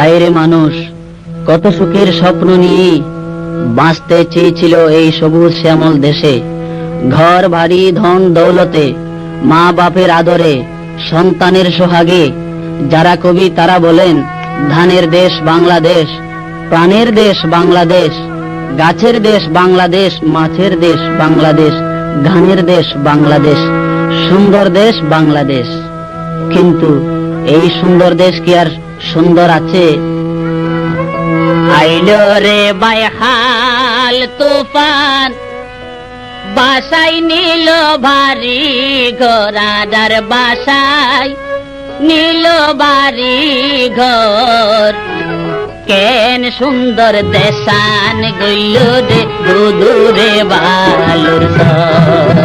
হায়রে মানুষ কত সুখের স্বপ্ন নিয়ে বাঁচতে চেয়েছিল এই সবুজ শ্যামল দেশে। ঘর বাড়ি ধন দৌলতে, মা বাপের আদরে, সন্তানের সোহাগে। যারা কবি তারা বলেন ধানের দেশ বাংলাদেশ, প্রাণের দেশ বাংলাদেশ, গাছের দেশ বাংলাদেশ, মাছের দেশ বাংলাদেশ, ধানের দেশ বাংলাদেশ, সুন্দর দেশ বাংলাদেশ। কিন্তু এই সুন্দর দেশ কি আর সুন্দর আছে? আইলো রে বাইহাল তুফান, বাসাই নিল ভারী ঘোড়াদার, বাসাই নিল ভারী ঘর। কেন সুন্দর দেশান গইল রে দুদূরে বালুর সর।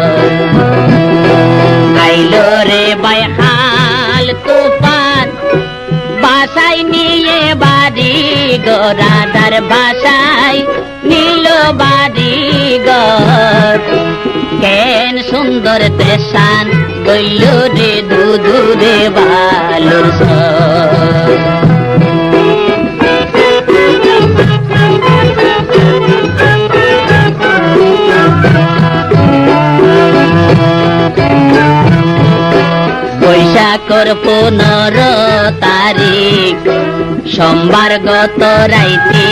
আইলো রে বাইহাল তুফান, বাসাই নিয়ে বাড়ি ঘোড়াদার, বাসাই নিল বাড়ি ঘর। কেন সুন্দর দেশান গইল রে দুদূরে বালুর সর। বৈশাখর 15 তারিখ সোমবার গত রাইতে,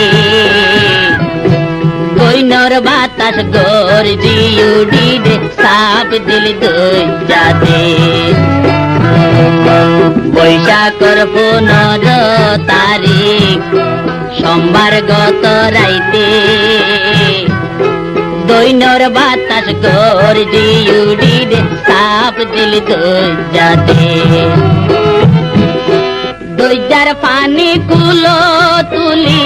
গৈনর বাতাস গর্জি উড়ি রে সাপ দিল দইজাতে। বৈশাখর 15 তারিখ সোমবার গত রাইতে, দৈনর বাতাস গর্জি উড়ি রে সাপ দিল দইজাতে। দইজার পানি কুলো তুলি